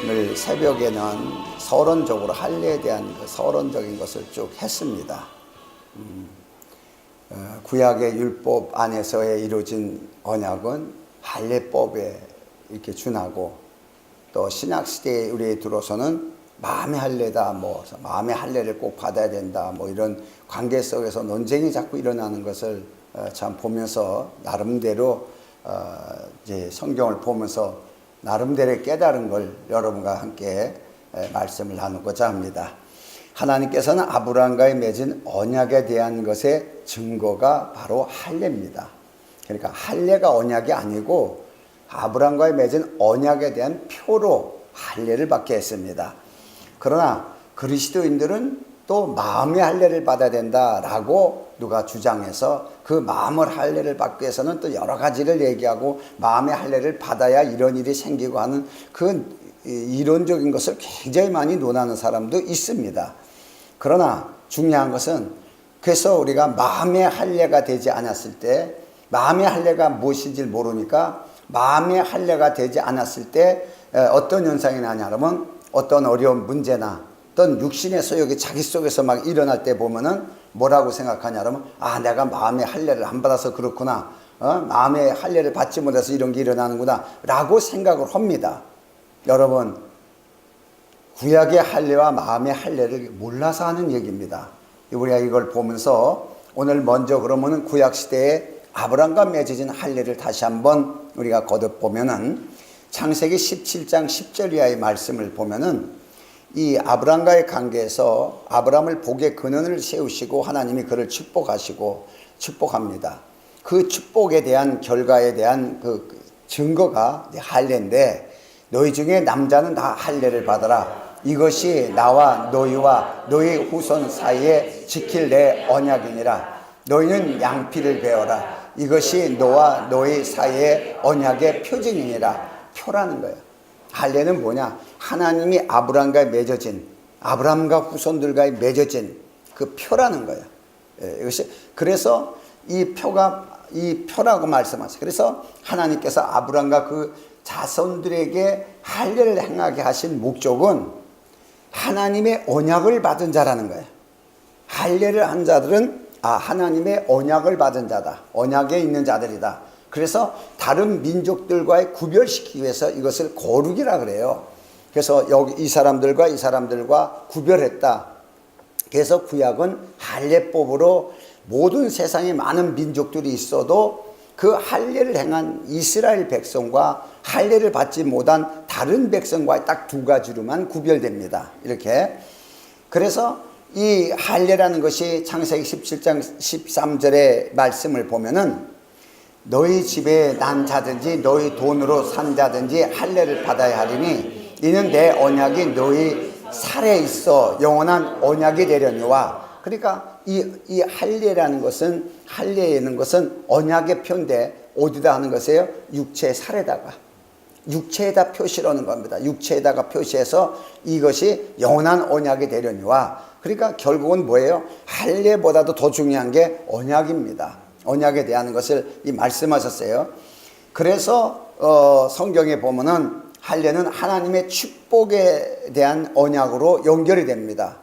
오늘 새벽에는 서론적으로 할례에 대한 서론적인 것을 쭉 했습니다. 구약의 율법 안에서의 이루어진 언약은 할례법에 이렇게 준하고, 또 신약 시대에 우리에 들어서는 마음의 할례다, 마음의 할례를 꼭 받아야 된다, 이런 관계 속에서 논쟁이 자꾸 일어나는 것을 참 보면서 나름대로 이제 성경을 보면서 나름대로 깨달은 걸 여러분과 함께 말씀을 나누고자 합니다. 하나님께서는 아브라함과의 맺은 언약에 대한 것의 증거가 바로 할례입니다. 그러니까 할례가 언약이 아니고 아브라함과의 맺은 언약에 대한 표로 할례를 받게 했습니다. 그러나 그리스도인들은 또 마음의 할례를 받아야 된다라고 누가 주장해서 그 마음을 할례를 받기 위해서는 또 여러 가지를 얘기하고 마음의 할례를 받아야 이런 일이 생기고 하는 그 이론적인 것을 굉장히 많이 논하는 사람도 있습니다. 그러나 중요한 것은, 그래서 우리가 마음의 할례가 되지 않았을 때, 마음의 할례가 무엇인지 모르니까 마음의 할례가 되지 않았을 때 어떤 현상이 나냐면, 어떤 어려운 문제나 어떤 육신의 소욕이 자기 속에서 막 일어날 때 보면은 뭐라고 생각하냐면, 내가 마음의 할례를 안 받아서 그렇구나, 마음의 할례를 받지 못해서 이런 게 일어나는구나 라고 생각을 합니다. 여러분, 구약의 할례와 마음의 할례를 몰라서 하는 얘기입니다. 우리가 이걸 보면서 오늘 먼저 그러면은 구약 시대에 아브라함과 맺어진 할례를 다시 한번 우리가 거듭 보면은 창세기 17장 10절 이하의 말씀을 보면은 이 아브라함과의 관계에서 아브라함을 복의 근원을 세우시고 하나님이 그를 축복합니다. 그 축복에 대한 결과에 대한 그 증거가 할례인데, 너희 중에 남자는 다 할례를 받아라. 이것이 나와 너희와 너희 후손 사이에 지킬 내 언약이니라. 너희는 양피를 베어라. 이것이 너와 너희 사이의 언약의 표징이니라. 표라는 거예요. 할례는 뭐냐? 하나님이 아브라함과 맺어진, 아브라함과 후손들과 맺어진 그 표라는 거예요. 이것이, 그래서 이 표라고 말씀하세요. 그래서 하나님께서 아브라함과 그 자손들에게 할례를 행하게 하신 목적은 하나님의 언약을 받은 자라는 거예요. 할례를 한 자들은 하나님의 언약을 받은 자다, 언약에 있는 자들이다. 그래서 다른 민족들과의 구별시키기 위해서 이것을 거룩이라 그래요. 그래서 여기 이 사람들과 구별했다. 그래서 구약은 할례법으로 모든 세상에 많은 민족들이 있어도 그 할례를 행한 이스라엘 백성과 할례를 받지 못한 다른 백성과의 딱 두 가지로만 구별됩니다. 이렇게. 그래서 이 할례라는 것이 창세기 17장 13절의 말씀을 보면은, 너희 집에 난 자든지 너희 돈으로 산 자든지 할례를 받아야 하리니 이는 내 언약이 너희 살에 있어 영원한 언약이 되려니와. 그러니까 이 할례라는 것은, 할례에는 것은 언약의 표인데 어디다 하는 것이에요? 육체의 살에다가, 육체에다 표시하는 겁니다. 육체에다가 표시해서 이것이 영원한 언약이 되려니와. 그러니까 결국은 뭐예요? 할례보다도 더 중요한 게 언약입니다. 언약에 대한 것을 말씀하셨어요. 그래서 성경에 보면은 할례는 하나님의 축복에 대한 언약으로 연결이 됩니다.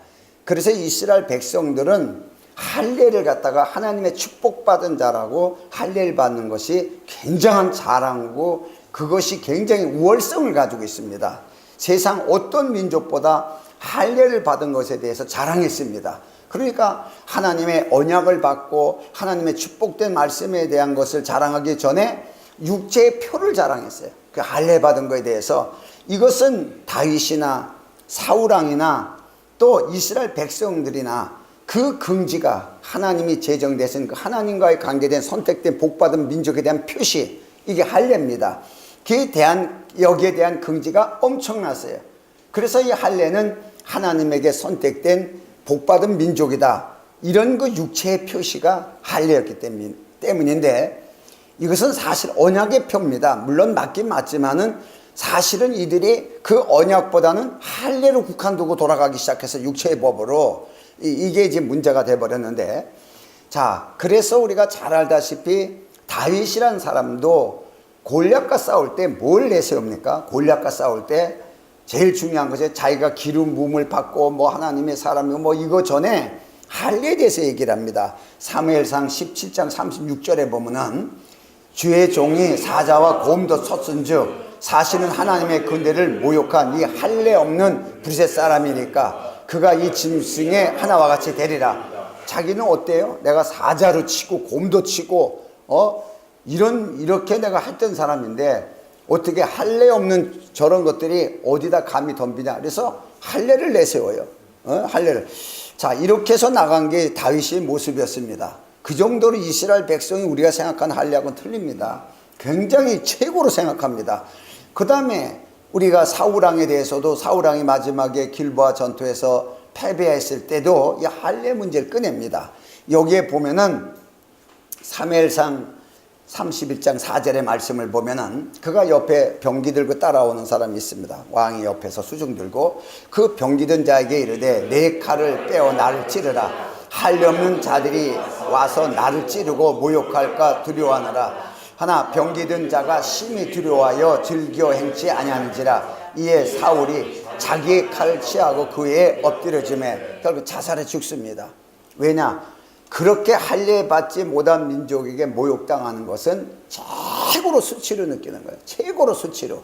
그래서 이스라엘 백성들은 할례를 갖다가 하나님의 축복받은 자라고 할례를 받는 것이 굉장한 자랑이고, 그것이 굉장히 우월성을 가지고 있습니다. 세상 어떤 민족보다 할례를 받은 것에 대해서 자랑했습니다. 그러니까 하나님의 언약을 받고 하나님의 축복된 말씀에 대한 것을 자랑하기 전에 육체의 표를 자랑했어요. 그 할례 받은 것에 대해서. 이것은 다윗이나 사울왕이나 또 이스라엘 백성들이나 그 긍지가, 하나님이 제정되신 그 하나님과의 관계된 선택된 복받은 민족에 대한 표시, 이게 할례입니다. 여기에 대한 긍지가 엄청났어요. 그래서 이 할례는 하나님에게 선택된 복받은 민족이다, 이런 그 육체의 표시가 할례였기 때문인데, 이것은 사실 언약의 표입니다. 물론 맞긴 맞지만은 사실은 이들이 그 언약보다는 할례로 국한두고 돌아가기 시작해서 육체의 법으로 이게 이제 문제가 돼버렸는데, 자, 그래서 우리가 잘 알다시피 다윗이라는 사람도 골리앗과 싸울 때 뭘 내세웁니까? 골리앗과 싸울 때 제일 중요한 것이 자기가 기름 부음을 받고 뭐 하나님의 사람이고 뭐 이거 전에 할례에 대해서 얘기를 합니다. 사무엘상 17장 36절에 보면은 주의 종이 사자와 곰도 쳤은즉 사실은 하나님의 근대를 모욕한 이 할례 없는 브리셋 사람이니까 그가 이 짐승의 하나와 같이 되리라. 자기는 어때요? 내가 사자로 치고 곰도 치고 이렇게 내가 했던 사람인데 어떻게 할례 없는 저런 것들이 어디다 감히 덤비냐. 그래서 할례를 내세워요. 할례를. 자, 이렇게 해서 나간 게 다윗의 모습이었습니다. 그 정도로 이스라엘 백성이 우리가 생각하는 할례하고는 틀립니다. 굉장히 최고로 생각합니다. 그 다음에 우리가 사울왕에 대해서도 사울왕이 마지막에 길보아 전투에서 패배했을 때도 이 할례 문제를 꺼냅니다. 여기에 보면은 사무엘상 31장 4절의 말씀을 보면은 그가 옆에 병기 들고 따라오는 사람이 있습니다. 왕이 옆에서 수중 들고 그 병기 든 자에게 이르되 내 칼을 빼어 나를 찌르라. 할례 없는 자들이 와서 나를 찌르고 모욕할까 두려워하느라. 하나 병기 든 자가 심히 두려워하여 즐겨 행치 아니하는지라. 이에 사울이 자기의 칼을 취하고 그에 엎드려지매 결국 자살해 죽습니다. 왜냐? 그렇게 할례 받지 못한 민족에게 모욕당하는 것은 최고로 수치로 느끼는 거예요. 최고로 수치로.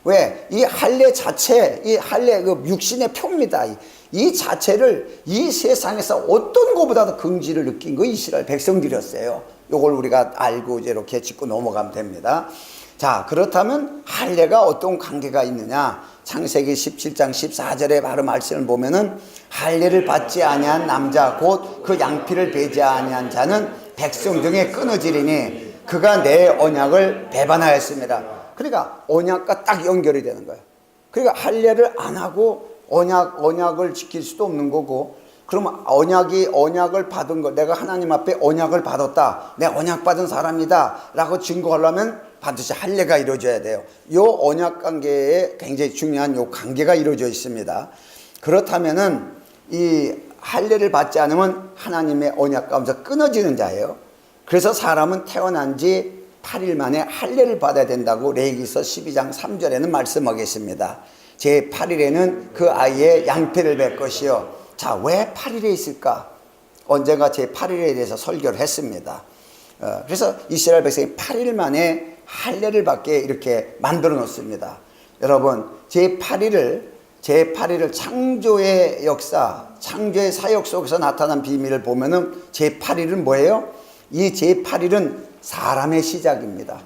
왜? 이 할례 자체, 이 할례 그 육신의 표입니다. 이 자체를 이 세상에서 어떤 것보다도 긍지를 느낀 거 이스라엘 백성들이었어요. 이걸 우리가 알고 이제 이렇게 짚고 넘어가면 됩니다. 자, 그렇다면 할례가 어떤 관계가 있느냐? 창세기 17장 14절에 바로 말씀을 보면은 할례를 받지 아니한 남자 곧 그 양피를 베지 아니한 자는 백성 중에 끊어지리니 그가 내 언약을 배반하였습니다. 그러니까 언약과 딱 연결이 되는 거예요. 그러니까 할례를 안 하고 언약을 지킬 수도 없는 거고, 그러면 언약을 받은 거, 내가 하나님 앞에 언약을 받았다, 내가 언약 받은 사람이다 라고 증거하려면 반드시 할례가 이루어져야 돼요. 이 언약 관계에 굉장히 중요한 이 관계가 이루어져 있습니다. 그렇다면은 이 할례를 받지 않으면 하나님의 언약 가운데서 끊어지는 자예요. 그래서 사람은 태어난 지 8일 만에 할례를 받아야 된다고 레위기서 12장 3절에는 말씀하겠습니다. 제 8일에는 그 아이의 양피를 뵐 것이요. 자, 왜 8일에 있을까? 언젠가 제 8일에 대해서 설교를 했습니다. 그래서 이스라엘 백성이 8일 만에 할례를 받게 이렇게 만들어 놓습니다. 여러분, 제 8일을 창조의 역사, 창조의 사역 속에서 나타난 비밀을 보면은 제 8일은 뭐예요? 이 제 8일은 사람의 시작입니다.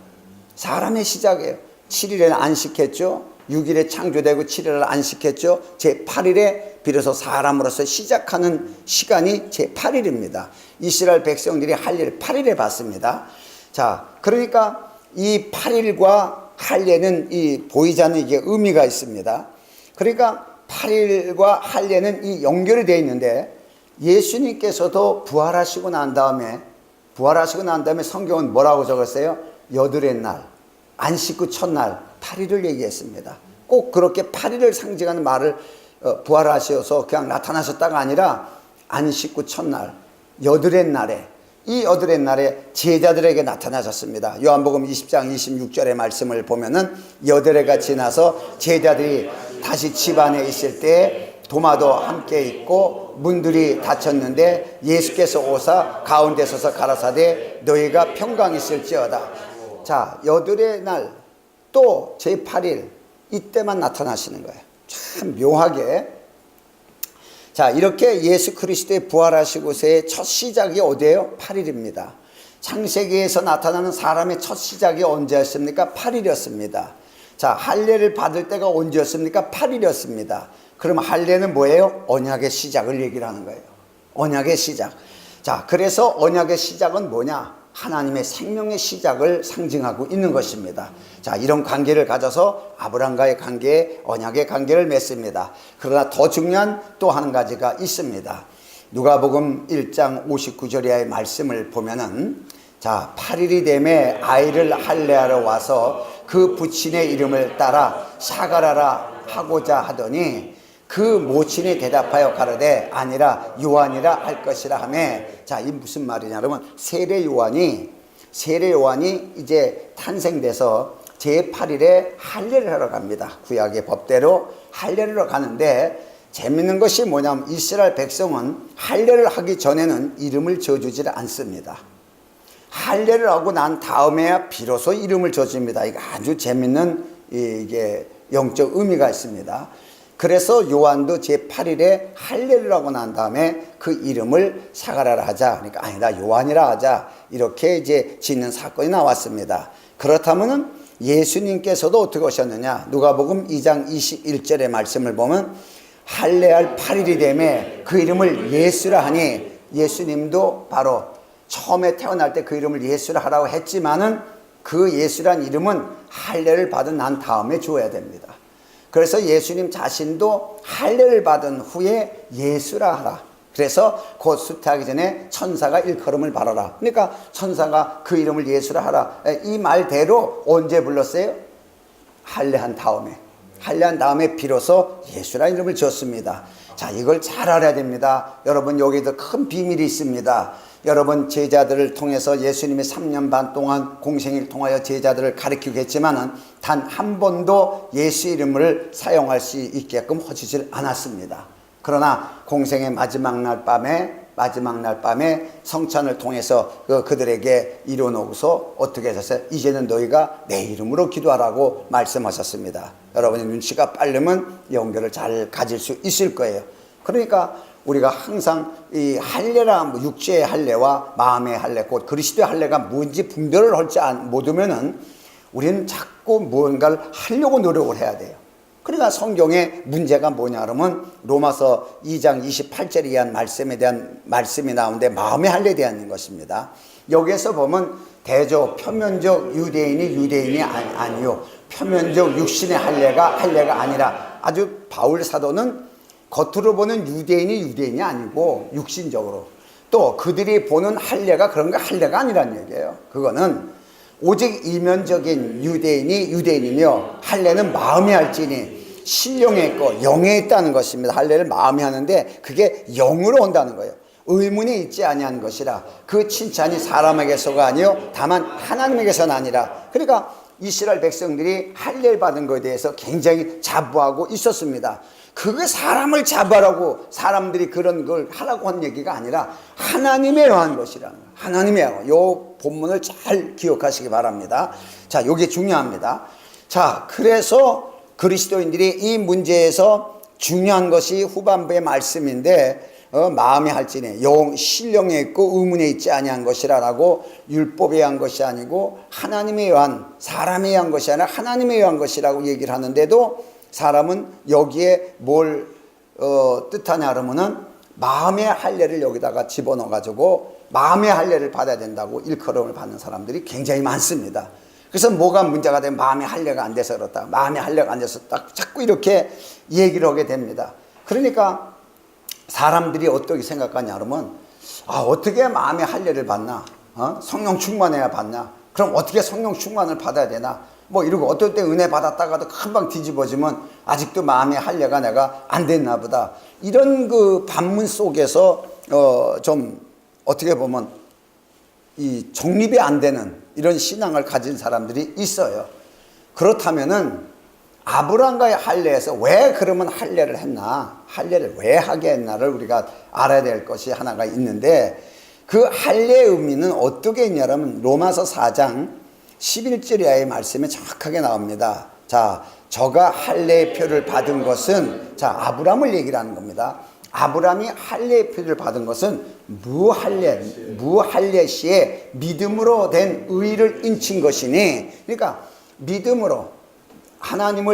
사람의 시작이에요. 7일에는 안식했죠. 6일에 창조되고 7일을 안식했죠. 제 8일에 비로소 사람으로서 시작하는 시간이 제 8일입니다. 이스라엘 백성들이 할례를 8일에 받습니다. 자, 그러니까 이 8일과 할례는 보이지 않는 이게 의미가 있습니다. 그러니까 8일과 할례는 이 연결이 되어 있는데 예수님께서도 부활하시고 난 다음에 성경은 뭐라고 적었어요? 여드렛 날, 안식 후 첫날 8일을 얘기했습니다. 꼭 그렇게 8일을 상징하는 말을 부활하셔서 그냥 나타나셨다가 아니라 안식 후 첫날, 여드렛 날에, 이 여드렛 날에 제자들에게 나타나셨습니다. 요한복음 20장 26절의 말씀을 보면은 여드렛가 지나서 제자들이 다시 집 안에 있을 때 도마도 함께 있고 문들이 닫혔는데 예수께서 오사 가운데 서서 가라사대 너희가 평강 있을지어다. 자, 여드렛 날 또 제8일 이때만 나타나시는 거예요. 참 묘하게. 자, 이렇게 예수 그리스도의 부활하시고서의 첫 시작이 어디예요? 8일입니다. 창세기에서 나타나는 사람의 첫 시작이 언제였습니까? 8일이었습니다. 자, 할례를 받을 때가 언제였습니까? 8일이었습니다. 그럼 할례는 뭐예요? 언약의 시작을 얘기를 하는 거예요. 언약의 시작. 자, 그래서 언약의 시작은 뭐냐? 하나님의 생명의 시작을 상징하고 있는 것입니다. 자, 이런 관계를 가져서 아브라함과의 관계에 언약의 관계를 맺습니다. 그러나 더 중요한 또 한 가지가 있습니다. 누가복음 1장 59절의 말씀을 보면은, 자, 8일이 되매 아이를 할례하러 와서 그 부친의 이름을 따라 사가라라 하고자 하더니 그 모친이 대답하여 가로되 아니라 요한이라 할 것이라 하며, 자, 이 무슨 말이냐 그러면 세례 요한이 이제 탄생돼서 제8일에 할례를 하러 갑니다. 구약의 법대로 할례를 하러 가는데 재밌는 것이 뭐냐면 이스라엘 백성은 할례를 하기 전에는 이름을 지어주질 않습니다. 할례를 하고 난 다음에야 비로소 이름을 지어줍니다. 이거 아주 재밌는 이게 영적 의미가 있습니다. 그래서 요한도 제8일에 할례를 하고 난 다음에 그 이름을 사가랴라 하자. 그러니까 아니다 요한이라 하자. 이렇게 이제 짓는 사건이 나왔습니다. 그렇다면은 예수님께서도 어떻게 오셨느냐? 누가복음 2장 21절의 말씀을 보면 할례할 8일이 되매 그 이름을 예수라 하니, 예수님도 바로 처음에 태어날 때 그 이름을 예수라 하라고 했지만은 그 예수란 이름은 할례를 받은 난 다음에 주어야 됩니다. 그래서 예수님 자신도 할례를 받은 후에 예수라 하라. 그래서 곧 수태하기 전에 천사가 일컬음을 바라라. 그러니까 천사가 그 이름을 예수라 하라. 이 말대로 언제 불렀어요? 할례한 다음에. 할례한 다음에 비로소 예수라는 이름을 지었습니다. 자, 이걸 잘 알아야 됩니다. 여러분, 여기도 큰 비밀이 있습니다. 여러분, 제자들을 통해서 예수님이 3년 반 동안 공생을 통하여 제자들을 가르치고 했지만은 단 한 번도 예수 이름을 사용할 수 있게끔 허주질 않았습니다. 그러나 공생의 마지막 날 밤에 성찬을 통해서 그들에게 이뤄놓고서 어떻게 하셨어요? 이제는 너희가 내 이름으로 기도하라고 말씀하셨습니다. 여러분의 눈치가 빠르면 연결을 잘 가질 수 있을 거예요. 그러니까 우리가 항상 이 할례라, 육체의 할례와 마음의 할례, 곧 그리스도의 할례가 뭔지 분별을 할지 못하면은 우리는 자꾸 무언가를 하려고 노력을 해야 돼요. 그러니까 성경의 문제가 뭐냐 그러면 로마서 2장 28절에 의한 말씀에 대한 말씀이 나오는데 마음의 할례에 대한 것입니다. 여기에서 보면 대조 표면적 유대인이 아니요 표면적 육신의 할례가 아니라, 아주 바울 사도는 겉으로 보는 유대인이 아니고 육신적으로 또 그들이 보는 할례가 그런 거 할례가 아니란 얘기예요. 그거는 오직 이면적인 유대인이며 할례는 마음에 할지니 신령에 있고 영에 있다는 것입니다. 할례를 마음에 하는데 그게 영으로 온다는 거예요. 의문이 있지 아니한 것이라. 그 칭찬이 사람에게서가 아니요 다만 하나님에게서는 아니라. 그러니까 이스라엘 백성들이 할례를 받은 것에 대해서 굉장히 자부하고 있었습니다. 그게 사람을 자부하라고 사람들이 그런 걸 하라고 한 얘기가 아니라 하나님에 의한 것이라는 거예요. 하나님에 의한. 요 본문을 잘 기억하시기 바랍니다. 자, 요게 중요합니다. 자, 그래서 그리스도인들이 이 문제에서 중요한 것이 후반부의 말씀인데 마음에 할지니 신령에 있고 의문에 있지 아니한 것이라라고, 율법에 의한 것이 아니고 하나님에 의한, 사람에 의한 것이 아니라 하나님에 의한 것이라고 얘기를 하는데도 사람은 여기에 뭘 뜻하냐 그러면은 마음의 할례를 여기다가 집어넣어 가지고 마음의 할례를 받아야 된다고 일컬음을 받는 사람들이 굉장히 많습니다. 그래서 뭐가 문제가 되면 마음의 할례가 안 돼서 그렇다, 마음의 할례가 안 돼서 딱 자꾸 이렇게 얘기를 하게 됩니다. 그러니까 사람들이 어떻게 생각하냐 그러면 어떻게 마음의 할례를 받나? 성령 충만해야 받나? 그럼 어떻게 성령 충만을 받아야 되나? 뭐 이러고 어떨 때 은혜 받았다가도 금방 뒤집어지면 아직도 마음의 할례가 내가 안 됐나 보다. 이런 그 반문 속에서 좀 어떻게 보면 이 정립이 안 되는 이런 신앙을 가진 사람들이 있어요. 그렇다면은 아브라함과의 할례에서 왜 그러면 할례를 했나, 할례를 왜 하게 했나를 우리가 알아야 될 것이 하나가 있는데, 그 할례의 의미는 어떻게 있냐면 로마서 4장 11절 이하의 말씀이 정확하게 나옵니다. 자, 저가 할례의 표를 받은 것은, 자, 아브라함을 얘기를 하는 겁니다. 아브라함이 할례의 표를 받은 것은 무할례 시에 믿음으로 된 의를 인친 것이니, 그러니까 믿음으로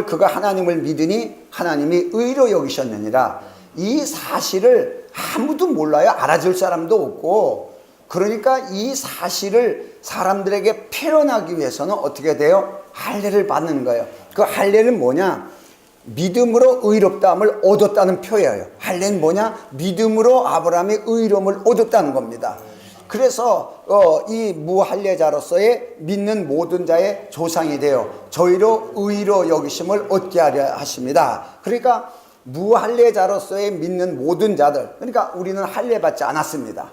그가 하나님을 믿으니 하나님이 의로 여기셨느니라. 이 사실을 아무도 몰라요. 알아줄 사람도 없고. 그러니까 이 사실을 사람들에게 표현하기 위해서는 어떻게 돼요? 할례를 받는 거예요. 그 할례는 뭐냐? 믿음으로 의롭다함을 얻었다는 표예요. 할례는 뭐냐? 믿음으로 아브라함이 의로움을 얻었다는 겁니다. 그래서 이 무할례자로서의 믿는 모든 자의 조상이 되어 저희로 의로 여기심을 얻게 하려 하십니다. 그러니까 무할례자로서의 믿는 모든 자들, 그러니까 우리는 할례 받지 않았습니다.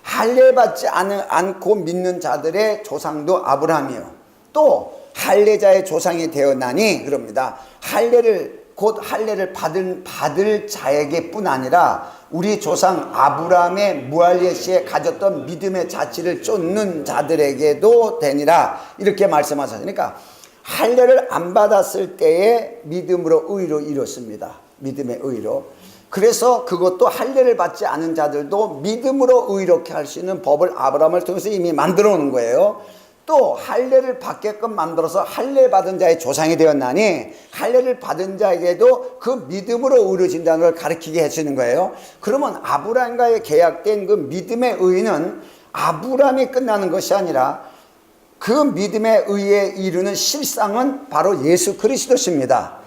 할례 받지 않고 믿는 자들의 조상도 아브라함이에요. 또 할례자의 조상이 되었나니 그럽니다. 곧 할례를 받을 자에게뿐 아니라 우리 조상 아브라함의 무할례 시에 가졌던 믿음의 자취를 쫓는 자들에게도 되니라 이렇게 말씀하셨으니까 할례를 안 받았을 때에 믿음으로 의로 이뤘습니다. 믿음의 의로. 그래서 그것도 할례를 받지 않은 자들도 믿음으로 의롭게 할 수 있는 법을 아브라함을 통해서 이미 만들어 놓은 거예요. 또 할례를 받게끔 만들어서 할례 받은 자의 조상이 되었나니 할례를 받은 자에게도 그 믿음으로 의로워진다는 걸 가르치게 해주는 거예요. 그러면 아브라함과의 계약된 그 믿음의 의는 아브라함이 끝나는 것이 아니라 그 믿음의 의에 이르는 실상은 바로 예수 그리스도십니다.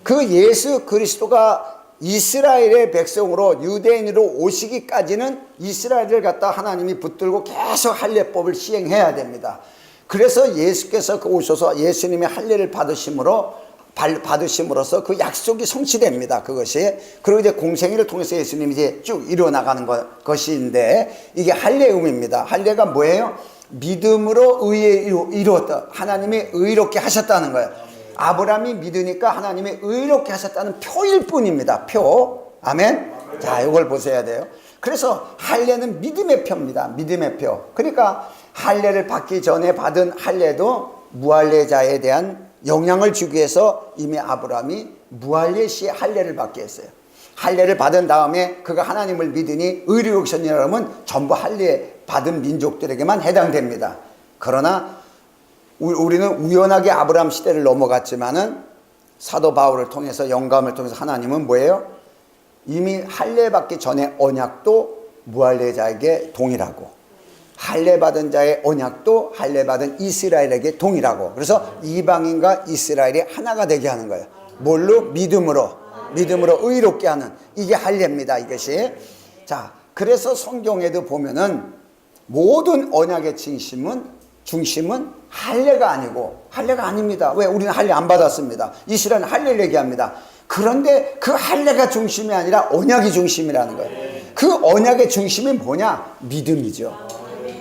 그 예수 그리스도가 이스라엘의 백성으로 유대인으로 오시기까지는 이스라엘을 갖다 하나님이 붙들고 계속 할례법을 시행해야 됩니다. 그래서 예수께서 오셔서 예수님의 할례를 받으심으로써 그 약속이 성취됩니다. 그것이. 그리고 이제 공생애를 통해서 예수님이 이제 쭉 이루어나가는 것인데 이게 할례의 의미입니다. 할례가 뭐예요? 믿음으로 의에 이루었다. 하나님이 의롭게 하셨다는 거예요. 아브라함이 믿으니까 하나님이 의롭게 하셨다는 표일 뿐입니다. 표. 아멘. 자, 이걸 보셔야 돼요. 그래서 할례는 믿음의 표입니다. 믿음의 표. 그러니까 할례를 받기 전에 받은 할례도 무할례자에 대한 영향을 주기 위해서 이미 아브라함이 무할례 시에 할례를 받게 했어요. 할례를 받은 다음에 그가 하나님을 믿으니 의로 여기셨느냐 하면 전부 할례 받은 민족들에게만 해당됩니다. 그러나 우리는 우연하게 아브라함 시대를 넘어갔지만은 사도 바울을 통해서 영감을 통해서 하나님은 뭐예요? 이미 할례 받기 전에 언약도 무할례자에게 동일하고 할례 받은 자의 언약도 할례 받은 이스라엘에게 동일하고 그래서 이방인과 이스라엘이 하나가 되게 하는 거예요. 뭘로? 믿음으로 의롭게 하는 이게 할례입니다. 이것이. 자, 그래서 성경에도 보면은 모든 언약의 중심은 할례가 아니고 할례가 아닙니다. 왜? 우리는 할례 안 받았습니다. 이스라엘은 할례를 얘기합니다. 그런데 그 할례가 중심이 아니라 언약이 중심이라는 거예요. 그 언약의 중심이 뭐냐? 믿음이죠.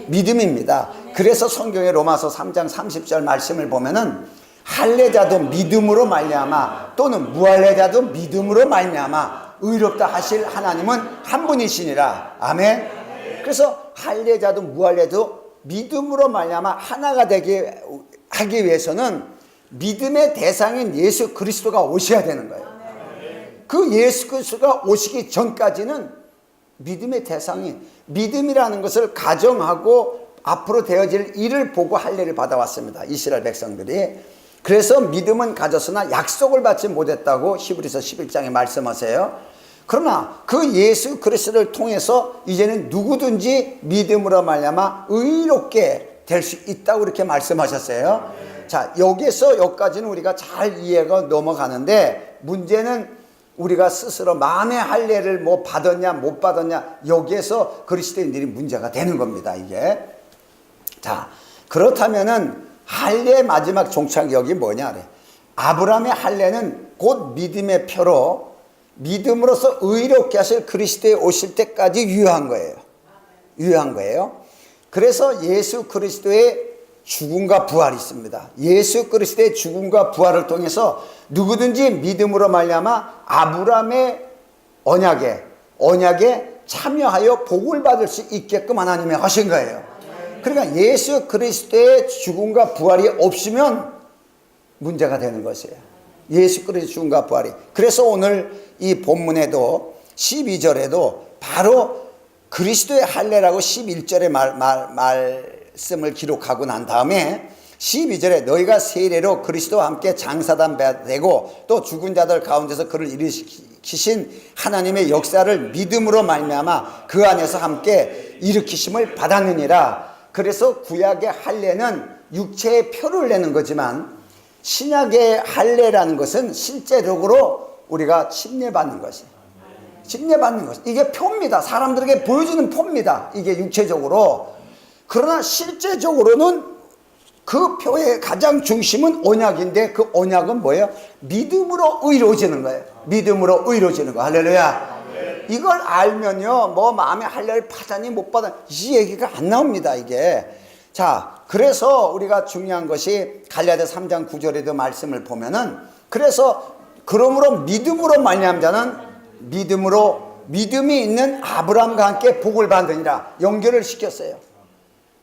믿음입니다. 그래서 성경의 로마서 3장 30절 말씀을 보면은 할례자도 믿음으로 말미암아 또는 무할례자도 믿음으로 말미암아 의롭다 하실 하나님은 한 분이시니라. 아멘. 그래서 할례자도 무할례도 믿음으로 말미암아 하나가 되게 하기 위해서는 믿음의 대상인 예수 그리스도가 오셔야 되는 거예요. 그 예수 그리스도가 오시기 전까지는 믿음의 대상이 믿음이라는 것을 가정하고 앞으로 되어질 일을 보고 할례를 받아왔습니다. 이스라엘 백성들이. 그래서 믿음은 가졌으나 약속을 받지 못했다고 히브리서 11장에 말씀하세요. 그러나 그 예수 그리스도를 통해서 이제는 누구든지 믿음으로 말미암아 의롭게 될 수 있다고 이렇게 말씀하셨어요. 자, 여기까지는 우리가 잘 이해가 넘어가는데 문제는 우리가 스스로 마음의 할례를 뭐 받았냐 못 받았냐 여기에서 그리스도인들이 문제가 되는 겁니다. 이게. 자, 그렇다면은 할례의 마지막 종착역이 뭐냐 그래. 아브라함의 할례는 곧 믿음의 표로 믿음으로써 의롭게 하실 그리스도에 오실 때까지 유효한 거예요. 그래서 예수 그리스도의 죽음과 부활이 있습니다. 예수 그리스도의 죽음과 부활을 통해서 누구든지 믿음으로 말미암아 아브라함의 언약에 참여하여 복을 받을 수 있게끔 하나님이 하신 거예요. 그러니까 예수 그리스도의 죽음과 부활이 없으면 문제가 되는 것이에요. 예수 그리스도의 죽음과 부활이. 그래서 오늘 이 본문에도 12절에도 바로 그리스도의 할례라고 11절에 말씀을 기록하고 난 다음에 12절에 너희가 세례로 그리스도와 함께 장사단 되고 또 죽은 자들 가운데서 그를 일으키신 하나님의 역사를 믿음으로 말미암아 그 안에서 함께 일으키심을 받았느니라. 그래서 구약의 할례는 육체의 표를 내는 거지만 신약의 할례라는 것은 실제적으로 우리가 침례받는 것이에요. 침례받는 것. 이게 표입니다. 사람들에게 보여주는 표입니다. 이게 육체적으로. 그러나 실제적으로는 그 표의 가장 중심은 언약인데 그 언약은 뭐예요? 믿음으로 의로워지는 거예요. 믿음으로 의로워지는 거. 할렐루야. 이걸 알면요, 뭐 마음의 할례를 받았니 못 받았니 이 얘기가 안 나옵니다. 이게. 자, 그래서 우리가 중요한 것이 갈라디아 3장 9절에도 말씀을 보면은, 그래서 그러므로 믿음으로 말미암은 자는 믿음이 있는 아브라함과 함께 복을 받으니라 연결을 시켰어요.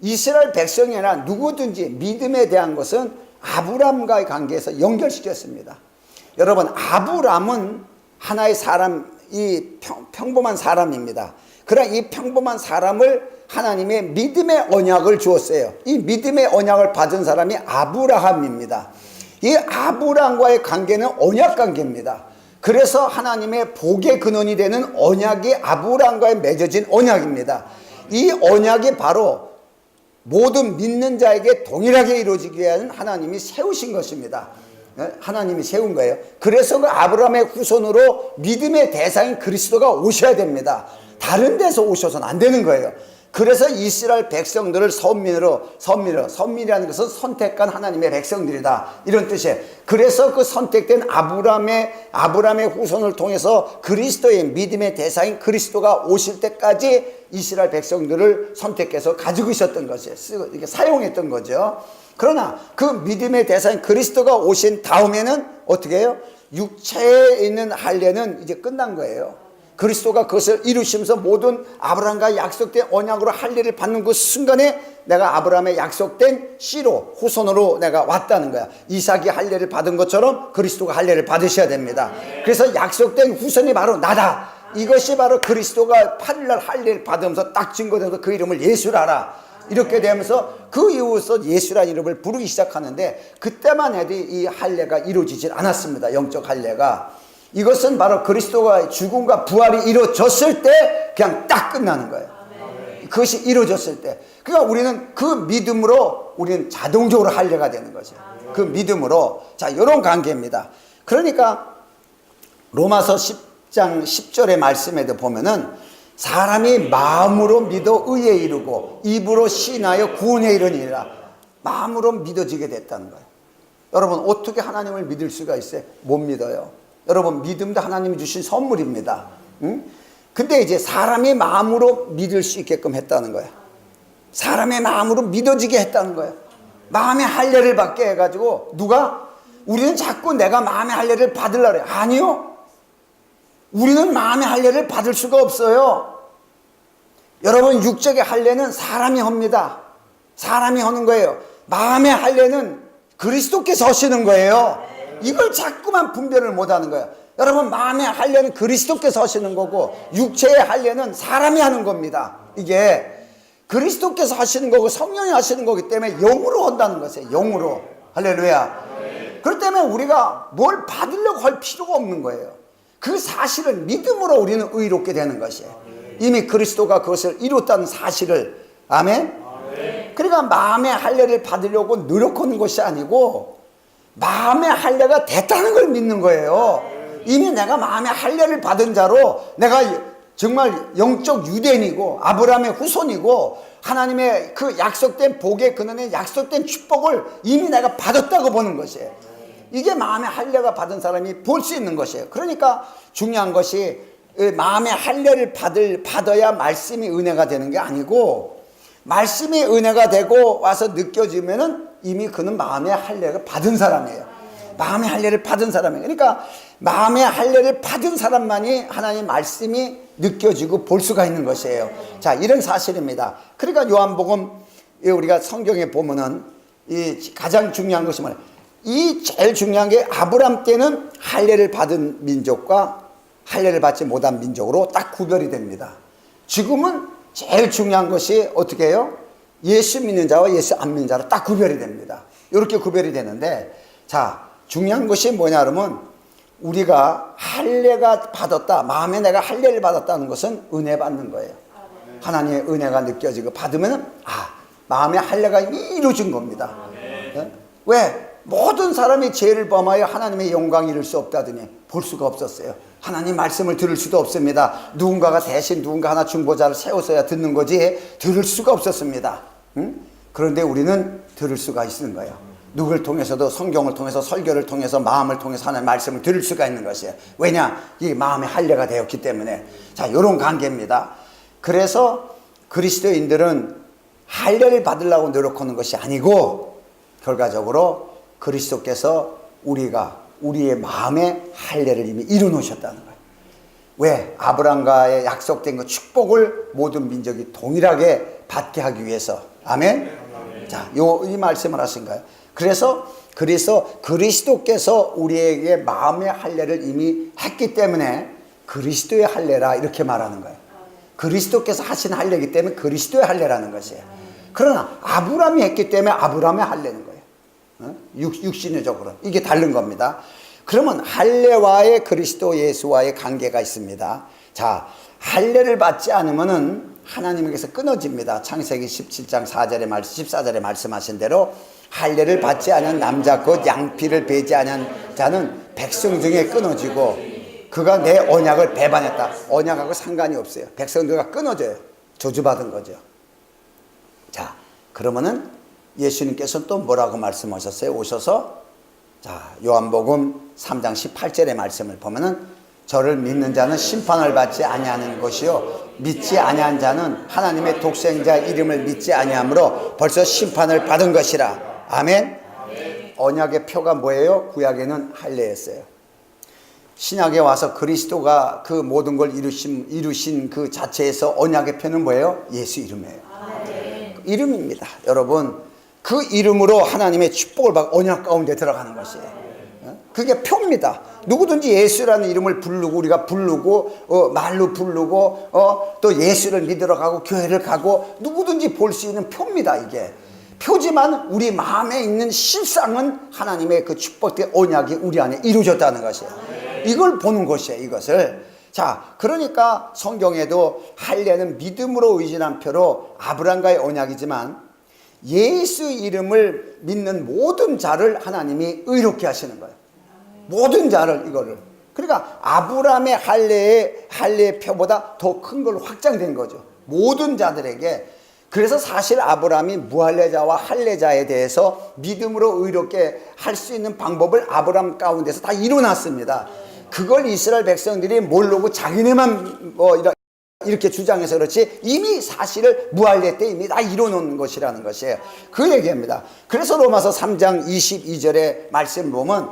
이스라엘 백성이 아니라 누구든지 믿음에 대한 것은 아브라함과의 관계에서 연결시켰습니다. 여러분, 아브라함은 하나의 사람, 이 평범한 사람입니다. 그러나 이 평범한 사람을 하나님의 믿음의 언약을 주었어요. 이 믿음의 언약을 받은 사람이 아브라함입니다. 이 아브라함과의 관계는 언약 관계입니다. 그래서 하나님의 복의 근원이 되는 언약이 아브라함과의 맺어진 언약입니다. 이 언약이 바로 모든 믿는 자에게 동일하게 이루어지게 위한 하나님이 세우신 것입니다. 하나님이 세운 거예요. 그래서 그 아브라함의 후손으로 믿음의 대상인 그리스도가 오셔야 됩니다. 다른 데서 오셔서는 안 되는 거예요. 그래서 이스라엘 백성들을 선민이라는 것은 선택한 하나님의 백성들이다, 이런 뜻이에요. 그래서 그 선택된 아브라함의 후손을 통해서 그리스도의 믿음의 대상인 그리스도가 오실 때까지 이스라엘 백성들을 선택해서 가지고 있었던 것이에요. 이렇게 사용했던 거죠. 그러나 그 믿음의 대상인 그리스도가 오신 다음에는 어떻게 해요? 육체에 있는 할례는 이제 끝난 거예요. 그리스도가 그것을 이루시면서 모든 아브라함과 약속된 언약으로 할례를 받는 그 순간에 내가 아브라함의 약속된 씨로, 후손으로 내가 왔다는 거야. 이삭이 할례를 받은 것처럼 그리스도가 할례를 받으셔야 됩니다. 그래서 약속된 후손이 바로 나다. 이것이 바로 그리스도가 8일날 할례를 받으면서 딱 증거돼서 그 이름을 예수라라, 이렇게 되면서 그 이후서 예수라는 이름을 부르기 시작하는데, 그때만 해도 이 할례가 이루어지질 않았습니다. 영적 할례가. 이것은 바로 그리스도가 죽음과 부활이 이루어졌을 때 그냥 딱 끝나는 거예요. 그것이 이루어졌을 때. 그러니까 우리는 그 믿음으로 우리는 자동적으로 할례가 되는 거죠. 그 믿음으로. 자, 이런 관계입니다. 그러니까 로마서 10장 10절의 말씀에도 보면은 사람이 마음으로 믿어 의에 이르고 입으로 신하여 구원에 이르니라. 마음으로 믿어지게 됐다는 거예요. 여러분, 어떻게 하나님을 믿을 수가 있어요? 못 믿어요. 여러분, 믿음도 하나님이 주신 선물입니다. 근데 이제 사람의 마음으로 믿을 수 있게끔 했다는 거예요. 사람의 마음으로 믿어지게 했다는 거예요. 마음의 할례를 받게 해가지고 우리는 자꾸 내가 마음의 할례를 받으려고 해요. 아니요. 우리는 마음의 할례를 받을 수가 없어요. 여러분, 육적의 할례는 사람이 합니다. 사람이 하는 거예요. 마음의 할례는 그리스도께서 하시는 거예요. 이걸 자꾸만 분별을 못하는 거예요. 여러분, 마음의 할례는 그리스도께서 하시는 거고 육체의 할례는 사람이 하는 겁니다. 이게 그리스도께서 하시는 거고 성령이 하시는 거기 때문에 영으로 한다는 것이에요. 영으로. 할렐루야. 그렇기 때문에 우리가 뭘 받으려고 할 필요가 없는 거예요. 그 사실을 믿음으로 우리는 의롭게 되는 것이에요. 이미 그리스도가 그것을 이뤘다는 사실을. 아멘. 그러니까 마음의 할례를 받으려고 노력하는 것이 아니고 마음의 할례가 됐다는 걸 믿는 거예요. 이미 내가 마음의 할례를 받은 자로 내가 정말 영적 유대인이고 아브라함의 후손이고 하나님의 그 약속된 복의 근원에 약속된 축복을 이미 내가 받았다고 보는 것이에요. 이게 마음의 할례가 받은 사람이 볼 수 있는 것이에요. 그러니까 중요한 것이 마음의 할례를 받아야 말씀이 은혜가 되는 게 아니고, 말씀이 은혜가 되고 와서 느껴지면은 이미 그는 마음의 할례를 받은 사람이에요. 마음의 할례를 받은 사람이에요. 그러니까 마음의 할례를 받은 사람만이 하나님의 말씀이 느껴지고 볼 수가 있는 것이에요. 자, 이런 사실입니다. 그러니까 요한복음 우리가 성경에 보면은 이 가장 중요한 것이 뭐냐? 이 제일 중요한 게 아브라함 때는 할례를 받은 민족과 할례를 받지 못한 민족으로 딱 구별이 됩니다. 지금은 제일 중요한 것이 어떻게 해요? 예수 믿는 자와 예수 안 믿는 자로 딱 구별이 됩니다. 이렇게 구별이 되는데, 자, 중요한 것이 뭐냐 그러면 우리가 할례가 받았다, 마음에 내가 할례를 받았다는 것은 은혜 받는 거예요. 하나님의 은혜가 느껴지고 받으면 마음의 할례가 이루어진 겁니다. 네? 왜? 모든 사람이 죄를 범하여 하나님의 영광을 이룰 수 없다더니 볼 수가 없었어요. 하나님 말씀을 들을 수도 없습니다. 누군가가 대신 누군가 하나 중보자를 세워서야 듣는 거지 들을 수가 없었습니다. 그런데 우리는 들을 수가 있는 거예요. 누구를 통해서도 성경을 통해서 설교를 통해서 마음을 통해서 하나님의 말씀을 들을 수가 있는 것이에요. 왜냐? 이 마음의 할례가 되었기 때문에. 자, 이런 관계입니다. 그래서 그리스도인들은 할례를 받으려고 노력하는 것이 아니고 결과적으로 그리스도께서 우리의 마음에 할례를 이미 이루 놓으셨다는 거예요. 왜? 아브라함과의 약속된 그 축복을 모든 민족이 동일하게 받게 하기 위해서. 아멘? 자, 이 말씀을 하신가요? 그래서 그리스도께서 우리에게 마음의 할례를 이미 했기 때문에 그리스도의 할례라 이렇게 말하는 거예요. 그리스도께서 하신 할례이기 때문에 그리스도의 할례라는 것이에요. 그러나 아브라함이 했기 때문에 아브라함의 할례는 거예요. 육신적으로 이게 다른 겁니다. 그러면 할례와의 그리스도 예수와의 관계가 있습니다. 자, 할례를 받지 않으면은 하나님에게서 끊어집니다. 창세기 17장 4절에 14절에 말씀하신 대로 할례를 받지 않은 남자 곧 양피를 베지 않은 자는 백성 중에 끊어지고 그가 내 언약을 배반했다. 언약하고 상관이 없어요. 백성들과 끊어져요. 저주받은 거죠. 자, 그러면은 예수님께서 또 뭐라고 말씀하셨어요? 오셔서 자, 요한복음 3장 18절의 말씀을 보면은 저를 믿는 자는 심판을 받지 아니하는 것이요 믿지 아니한 자는 하나님의 독생자 이름을 믿지 아니하므로 벌써 심판을 받은 것이라. 아멘. 언약의 표가 뭐예요? 구약에는 할례였어요. 신약에 와서 그리스도가 그 모든 걸 이루신 그 자체에서 언약의 표는 뭐예요? 예수 이름이에요. 이름입니다. 여러분, 그 이름으로 하나님의 축복을 받고 언약 가운데 들어가는 것이에요. 그게 표입니다. 누구든지 예수라는 이름을 부르고 우리가 부르고 말로 부르고 또 예수를 믿으러 가고 교회를 가고 누구든지 볼 수 있는 표입니다. 이게 표지만 우리 마음에 있는 실상은 하나님의 그 축복의 언약이 우리 안에 이루어졌다는 것이에요. 이걸 보는 것이에요. 이것을. 자, 그러니까 성경에도 할례는 믿음으로 의지한 표로 아브라함과의 언약이지만 예수 이름을 믿는 모든 자를 하나님이 의롭게 하시는 거예요. 모든 자를 이거를. 그러니까 아브라함의 할례의 표보다 더 큰 걸로 확장된 거죠. 모든 자들에게. 그래서 사실 아브라함이 무할례자와 할례자에 대해서 믿음으로 의롭게 할 수 있는 방법을 아브라함 가운데서 다 이뤄놨습니다. 그걸 이스라엘 백성들이 모르고 자기네만 이렇게 주장해서 그렇지 이미 사실을 무할례 때 이미 다 이뤄놓은 것이라는 것이에요. 그 얘기입니다. 그래서 로마서 3장 22절의 말씀 보면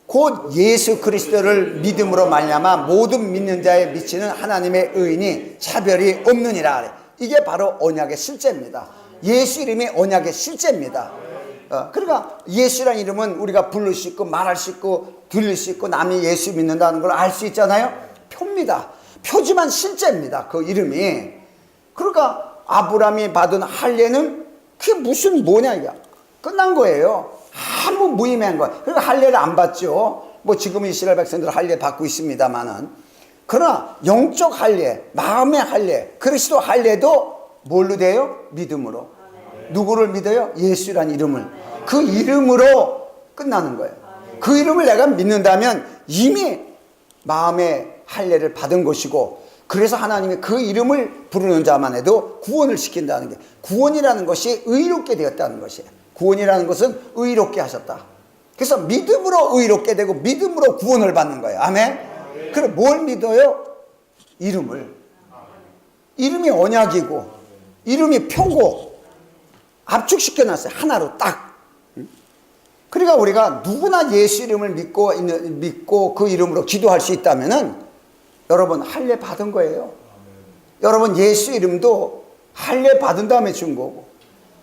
곧 예수 그리스도를 믿음으로 말미암아 모든 믿는 자에 미치는 하나님의 의인이 차별이 없느니라. 이게 바로 언약의 실제입니다. 예수 이름이 언약의 실제입니다. 그러니까 예수라는 이름은 우리가 부를 수 있고 말할 수 있고 들릴 수 있고 남이 예수 믿는다는 걸 알 수 있잖아요. 표입니다. 표지만 실제입니다. 그 이름이. 그러니까 아브라함이 받은 할례는 그게 무슨 뭐냐 이게 끝난 거예요. 아무 무의미한 거예요. 그러니까 할례를 안 받죠. 뭐 지금 이스라엘 백성들 할례 받고 있습니다만은 그러나 영적 할례, 마음의 할례, 그리스도 할례도 뭘로 돼요? 믿음으로. 누구를 믿어요? 예수란 이름을. 그 이름으로 끝나는 거예요. 그 이름을 내가 믿는다면 이미 마음의 할례를 받은 것이고 그래서 하나님이 그 이름을 부르는 자만 해도 구원을 시킨다는 게 구원이라는 것이 의롭게 되었다는 것이에요. 구원이라는 것은 의롭게 하셨다. 그래서 믿음으로 의롭게 되고 믿음으로 구원을 받는 거예요. 아멘. 그럼 뭘 믿어요? 이름을. 이름이 언약이고 이름이 표고 압축시켜놨어요. 하나로 딱. 그러니까 우리가 누구나 예수 이름을 믿고 그 이름으로 기도할 수 있다면은 여러분 할례 받은 거예요. 여러분 예수 이름도 할례 받은 다음에 준 거고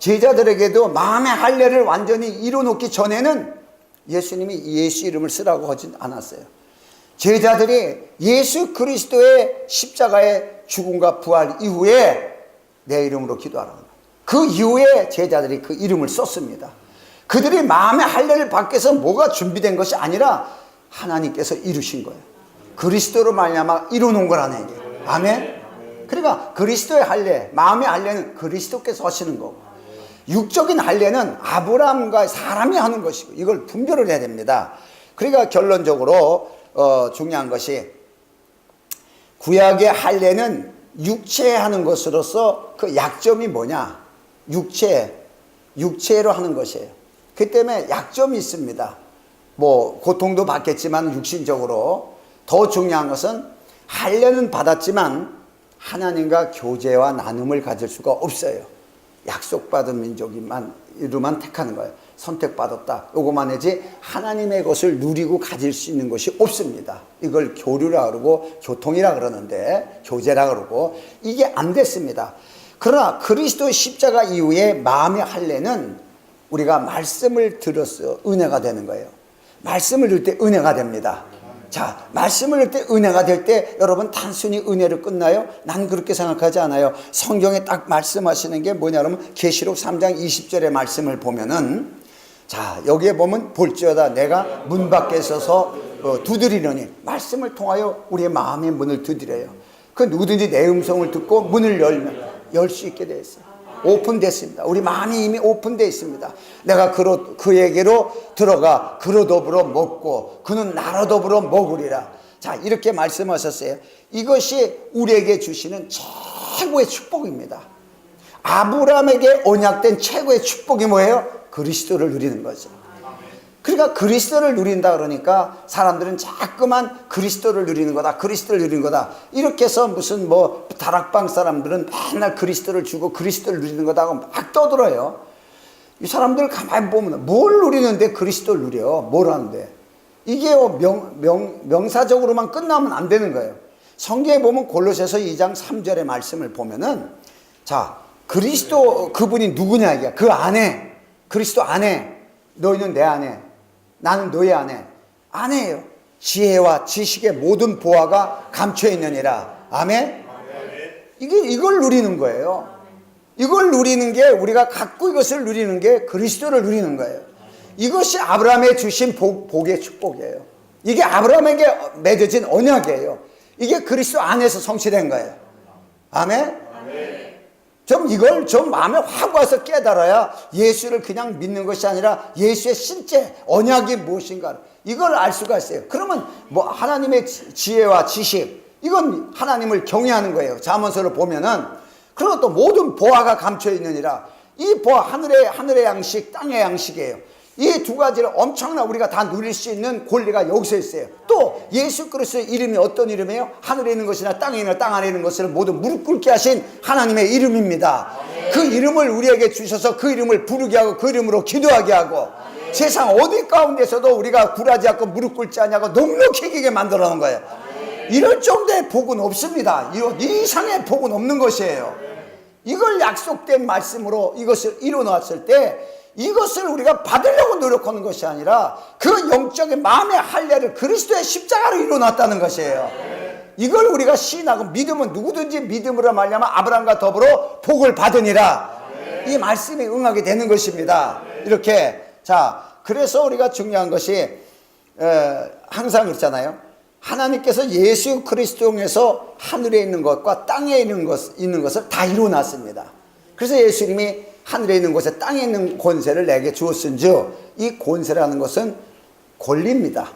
제자들에게도 마음의 할례를 완전히 이뤄놓기 전에는 예수님이 예수 이름을 쓰라고 하진 않았어요. 제자들이 예수 그리스도의 십자가의 죽음과 부활 이후에 내 이름으로 기도하라고. 그 이후에 제자들이 그 이름을 썼습니다. 그들이 마음의 할례를 받기 위해서 뭐가 준비된 것이 아니라 하나님께서 이루신 거예요. 그리스도로 말미암아 이루는 거라는 얘기예요. 아멘. 그러니까 그리스도의 할례, 마음의 할례는 그리스도께서 하시는 거고 육적인 할례는 아브라함과 사람이 하는 것이고 이걸 분별을 해야 됩니다. 그러니까 결론적으로 중요한 것이 구약의 할례는 육체에 하는 것으로서 그 약점이 뭐냐? 육체로 하는 것이에요. 그 때문에 약점이 있습니다. 뭐 고통도 받겠지만 육신적으로 더 중요한 것은 할례는 받았지만 하나님과 교제와 나눔을 가질 수가 없어요. 약속받은 민족이만 택하는 거예요. 선택받았다. 요거만 하지 하나님의 것을 누리고 가질 수 있는 것이 없습니다. 이걸 교류라 그러고 교통이라 그러는데, 교제라 그러고, 이게 안 됐습니다. 그러나 그리스도 십자가 이후에 마음의 할례는 우리가 말씀을 들어서 은혜가 되는 거예요. 말씀을 들을 때 은혜가 됩니다. 자, 말씀을 들을 때 은혜가 될 때 여러분 단순히 은혜로 끝나요? 난 그렇게 생각하지 않아요. 성경에 딱 말씀하시는 게 뭐냐면 계시록 3장 20절의 말씀을 보면은, 자, 여기에 보면 볼지어다 내가 문 밖에 서서 두드리려니, 말씀을 통하여 우리의 마음의 문을 두드려요. 그 누구든지 내 음성을 듣고 문을 열면 열 수 있게 되어 있어요. 오픈됐습니다. 우리 마음이 이미 오픈되어 있습니다. 내가 그에게로 들어가 그로 더불어 먹고 그는 나로 더불어 먹으리라. 자, 이렇게 말씀하셨어요. 이것이 우리에게 주시는 최고의 축복입니다. 아브라함에게 언약된 최고의 축복이 뭐예요? 그리스도를 누리는 거죠. 그러니까 그리스도를 누린다 그러니까 사람들은 자꾸만 그리스도를 누리는 거다, 그리스도를 누리는 거다, 이렇게 해서 무슨 뭐 다락방 사람들은 맨날 그리스도를 주고 그리스도를 누리는 거다 하고 막 떠들어요. 이 사람들 가만히 보면 뭘 누리는데 그리스도를 누려? 뭘 하는데? 이게 명사적으로만 끝나면 안 되는 거예요. 성경에 보면 골로새서 2장 3절의 말씀을 보면은, 자, 그리스도 그분이 누구냐 이게, 그 안에, 그리스도 안에, 너희는 내 안에, 나는 너희 안에예요. 지혜와 지식의 모든 보화가 감춰 있느니라. 아멘. 이걸 누리는 거예요. 이걸 누리는 게, 우리가 갖고 이것을 누리는 게 그리스도를 누리는 거예요. 이것이 아브라함에 주신 복의 축복이에요. 이게 아브라함에게 맺어진 언약이에요. 이게 그리스도 안에서 성취된 거예요. 아멘. 이걸 좀 마음에 확 와서 깨달아야 예수를 그냥 믿는 것이 아니라 예수의 실제 언약이 무엇인가, 이걸 알 수가 있어요. 그러면 뭐 하나님의 지혜와 지식, 이건 하나님을 경외하는 거예요. 잠언서를 보면은. 그리고 또 모든 보화가 감춰 있느니라. 이 보화, 하늘의 양식, 땅의 양식이에요. 이 두 가지를 엄청나 우리가 다 누릴 수 있는 권리가 여기서 있어요. 또 예수 그리스도의 이름이 어떤 이름이에요? 하늘에 있는 것이나 땅에 있는 땅 안에 있는 것을 모두 무릎 꿇게 하신 하나님의 이름입니다. 그 이름을 우리에게 주셔서 그 이름을 부르게 하고 그 이름으로 기도하게 하고, 세상 어디 가운데서도 우리가 굴하지 않고 무릎 꿇지 않냐고 넉넉히 기게 만들어 놓은 거예요. 이럴 정도의 복은 없습니다. 이 이상의 복은 없는 것이에요. 이걸 약속된 말씀으로 이것을 이뤄놨을 때, 이것을 우리가 받으려고 노력하는 것이 아니라 그 영적인 마음의 할례를 그리스도의 십자가로 이뤄놨다는 것이에요. 이걸 우리가 시인하고 믿으면 누구든지 믿음으로 말미암아 아브라함과 더불어 복을 받으니라. 이 말씀이 응하게 되는 것입니다. 이렇게. 자, 그래서 우리가 중요한 것이 항상 그렇잖아요. 하나님께서 예수 그리스도 통해서 하늘에 있는 것과 땅에 있는 것을 다 이루어놨습니다. 그래서 예수님이 하늘에 있는 곳에 땅에 있는 권세를 내게 주었은즉, 이 권세라는 것은 권리입니다.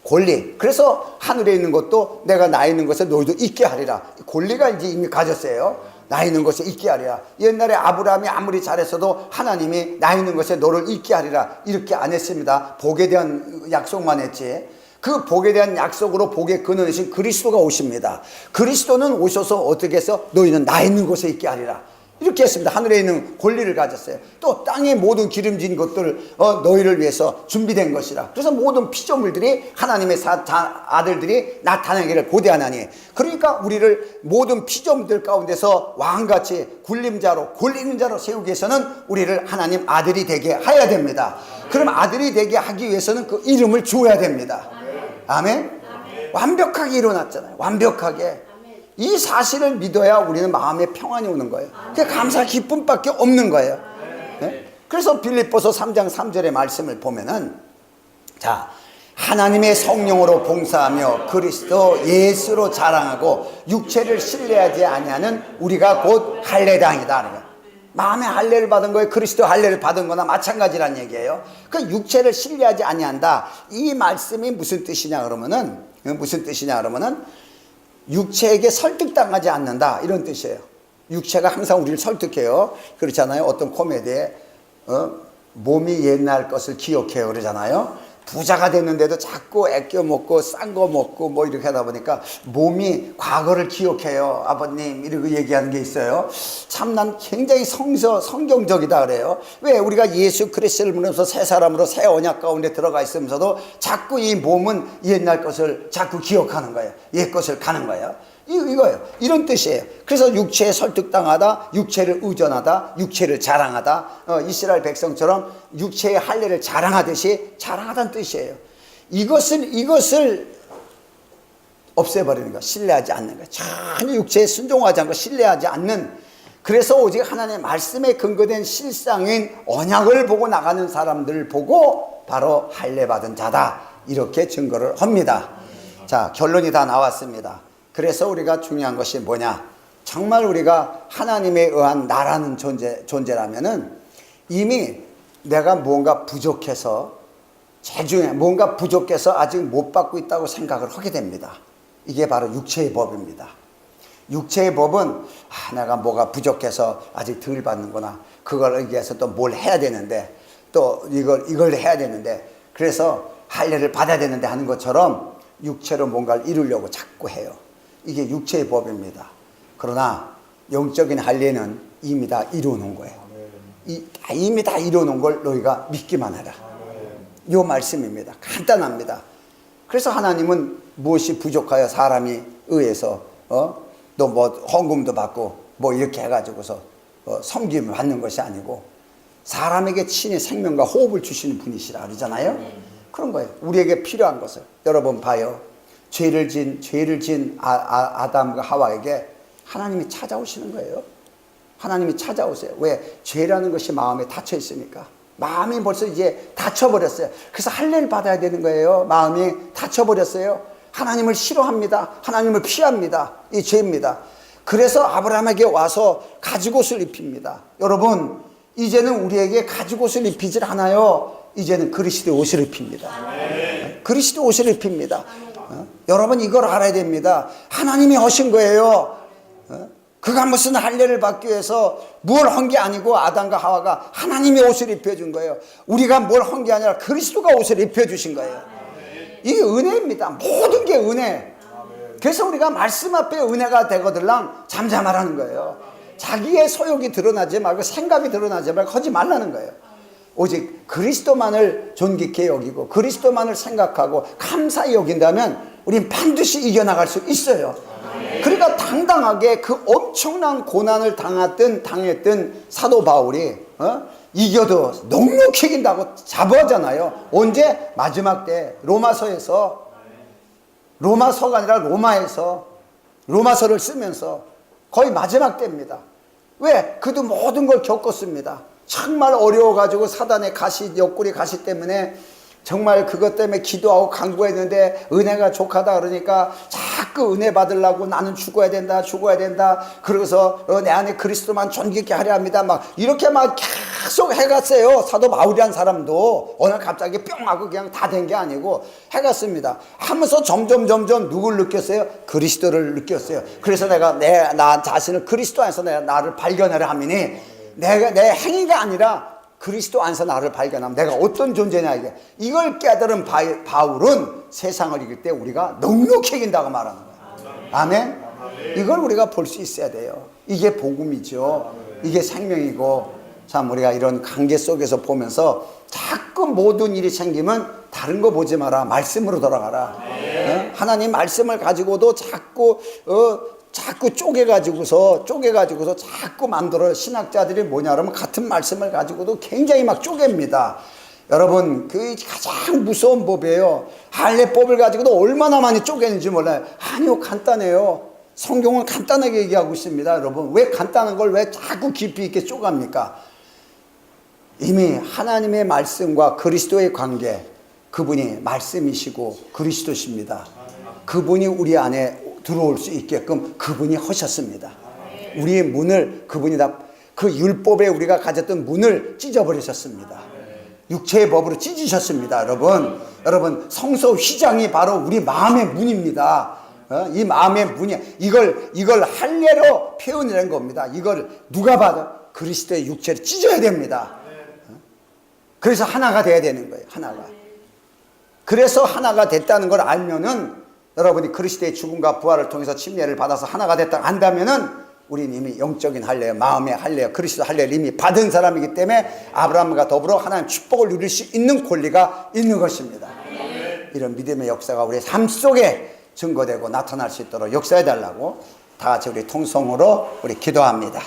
권리. 그래서 하늘에 있는 것도 내가 나 있는 것에 너희도 있게 하리라. 권리가 이제 이미 가졌어요. 나 있는 것에 있게 하리라. 옛날에 아브라함이 아무리 잘했어도 하나님이 나 있는 것에 너를 있게 하리라 이렇게 안 했습니다. 복에 대한 약속만 했지. 그 복에 대한 약속으로 복의 근원이신 그리스도가 오십니다. 그리스도는 오셔서 어떻게 해서 너희는 나 있는 곳에 있게 하리라 이렇게 했습니다. 하늘에 있는 권리를 가졌어요. 또 땅의 모든 기름진 것들 너희를 위해서 준비된 것이라. 그래서 모든 피조물들이 하나님의 아들들이 나타나기를 고대하나니, 그러니까 우리를 모든 피조물들 가운데서 왕같이 권리는 자로 세우기 위해서는 우리를 하나님 아들이 되게 해야 됩니다. 그럼 아들이 되게 하기 위해서는 그 이름을 주어야 됩니다. 아멘. 완벽하게 일어났잖아요. 완벽하게. 이 사실을 믿어야 우리는 마음에 평안이 오는 거예요. 그게 감사 기쁨밖에 없는 거예요. 네? 그래서 빌립보서 3장 3절의 말씀을 보면은, 자, 하나님의 성령으로 봉사하며 그리스도 예수로 자랑하고 육체를 신뢰하지 아니하는 우리가 곧 할례당이다. 마음의 할례를 받은 거에 그리스도 할례를 받은 거나 마찬가지란 얘기예요. 그 육체를 신뢰하지 아니한다. 이 말씀이 무슨 뜻이냐 그러면은 육체에게 설득당하지 않는다 이런 뜻이에요. 육체가 항상 우리를 설득해요. 그렇잖아요. 어떤 코미디에 몸이 옛날 것을 기억해요 그러잖아요. 부자가 됐는데도 자꾸 아껴 먹고 싼 거 먹고 뭐 이렇게 하다 보니까 몸이 과거를 기억해요. 아버님 이러고 얘기하는 게 있어요. 참 난 굉장히 성경적이다 그래요. 왜 우리가 예수 그리스도를 믿으면서 새 사람으로 새 언약 가운데 들어가 있으면서도 자꾸 이 몸은 옛날 것을 자꾸 기억하는 거예요. 옛 것을 가는 거예요. 이거예요. 이런 뜻이에요. 그래서 육체에 설득당하다, 육체를 의존하다, 육체를 자랑하다. 이스라엘 백성처럼 육체의 할례를 자랑하듯이 자랑하다는 뜻이에요. 이것을 없애버리는 거, 신뢰하지 않는 거. 전혀 육체에 순종하지 않고 신뢰하지 않는. 그래서 오직 하나님의 말씀에 근거된 실상인 언약을 보고 나가는 사람들을 보고 바로 할례 받은 자다, 이렇게 증거를 합니다. 자, 결론이 다 나왔습니다. 그래서 우리가 중요한 것이 뭐냐? 정말 우리가 하나님에 의한 나라는 존재라면은 이미 내가 무언가 부족해서, 재중에 뭔가 부족해서 아직 못 받고 있다고 생각을 하게 됩니다. 이게 바로 육체의 법입니다. 육체의 법은 내가 뭐가 부족해서 아직 덜 받는구나, 그걸 의기해서 또 뭘 해야 되는데, 또 이걸 해야 되는데, 그래서 할례를 받아야 되는데 하는 것처럼 육체로 뭔가를 이루려고 자꾸 해요. 이게 육체의 법입니다. 그러나 영적인 할례는 이미 다 이루어놓은 거예요. 이미 다 이루어놓은 걸 너희가 믿기만 해라. 이 말씀입니다. 간단합니다. 그래서 하나님은 무엇이 부족하여 사람이 의해서 또 뭐 헌금도 받고 뭐 이렇게 해가지고서 섬김을 받는 것이 아니고 사람에게 친히 생명과 호흡을 주시는 분이시라 그러잖아요. 그런 거예요. 우리에게 필요한 것을. 여러분 봐요. 죄를 진 아담과 하와에게 하나님이 찾아오시는 거예요. 하나님이 찾아오세요. 왜? 죄라는 것이 마음에 닫혀 있으니까. 마음이 벌써 이제 닫혀버렸어요. 그래서 할례를 받아야 되는 거예요. 마음이 닫혀버렸어요. 하나님을 싫어합니다. 하나님을 피합니다. 이 죄입니다. 그래서 아브라함에게 와서 가죽옷을 입힙니다. 여러분, 이제는 우리에게 가죽옷을 입히질 않아요. 이제는 그리스도의 옷을 입힙니다. 그리스도 옷을 입힙니다. 여러분, 이걸 알아야 됩니다. 하나님이 하신 거예요. 그가 무슨 할례를 받기 위해서 뭘 한 게 아니고 아담과 하와가 하나님의 옷을 입혀준 거예요. 우리가 뭘 한 게 아니라 그리스도가 옷을 입혀주신 거예요. 이게 은혜입니다. 모든 게 은혜. 그래서 우리가 말씀 앞에 은혜가 되거들랑 잠잠하라는 거예요. 자기의 소욕이 드러나지 말고 생각이 드러나지 말고 하지 말라는 거예요. 오직 그리스도만을 존귀케 여기고 그리스도만을 생각하고 감사히 여긴다면 우린 반드시 이겨나갈 수 있어요. 그러니까 당당하게 그 엄청난 고난을 당했던 사도 바울이 이겨도 넉넉히 이긴다고 자부하잖아요. 언제? 마지막 때 로마서에서, 로마서가 아니라 로마에서 로마서를 쓰면서 거의 마지막 때입니다. 왜? 그도 모든 걸 겪었습니다. 정말 어려워가지고 사단의 옆구리 가시 때문에 정말 그것 때문에 기도하고 간구했는데 은혜가 족하다 그러니까 자꾸 은혜 받으려고 나는 죽어야 된다. 그러고서 내 안에 그리스도만 존귀케 하려 합니다. 막 이렇게 막 계속 해갔어요. 사도 바울이란 사람도 오늘 갑자기 뿅 하고 그냥 다 된 게 아니고 해갔습니다. 하면서 점점 누굴 느꼈어요? 그리스도를 느꼈어요. 그래서 내가 나 자신을 그리스도 안에서 나를 발견하려 하미니 내 행위가 아니라 그리스도 안에서 나를 발견하면 내가 어떤 존재냐, 이걸 깨달은 바울은 세상을 이길 때 우리가 넉넉히 이긴다고 말하는 거예요. 아멘? 이걸 우리가 볼 수 있어야 돼요. 이게 복음이죠. 이게 생명이고, 참 우리가 이런 관계 속에서 보면서 자꾸 모든 일이 생기면 다른 거 보지 마라. 말씀으로 돌아가라. 하나님 말씀을 가지고도 자꾸 쪼개가지고서 자꾸 만들어. 신학자들이 뭐냐 그러면 같은 말씀을 가지고도 굉장히 막 쪼갭니다. 여러분, 그 가장 무서운 법이에요. 할례법을 가지고도 얼마나 많이 쪼개는지 몰라요. 아니요, 간단해요. 성경은 간단하게 얘기하고 있습니다. 여러분, 왜 간단한 걸 왜 자꾸 깊이 있게 쪼갑니까? 이미 하나님의 말씀과 그리스도의 관계, 그분이 말씀이시고 그리스도십니다. 그분이 우리 안에 들어올 수 있게끔 그분이 하셨습니다. 우리의 문을 그분이 다, 그 율법에 우리가 가졌던 문을 찢어버리셨습니다. 육체의 법으로 찢으셨습니다. 여러분 성소 휘장이 바로 우리 마음의 문입니다. 이 마음의 문이, 이걸 할례로 표현이라는 겁니다. 이걸 누가 봐도 그리스도의 육체를 찢어야 됩니다. 그래서 하나가 돼야 되는 거예요. 하나가. 그래서 하나가 됐다는 걸 알면은 여러분이 그리스도의 죽음과 부활을 통해서 침례를 받아서 하나가 됐다 안다면은 우리는 이미 영적인 할례, 마음의 할례, 그리스도 할례를 이미 받은 사람이기 때문에 아브라함과 더불어 하나님 축복을 누릴 수 있는 권리가 있는 것입니다. 이런 믿음의 역사가 우리의 삶 속에 증거되고 나타날 수 있도록 역사해 달라고 다 같이 우리 통성으로 우리 기도합니다.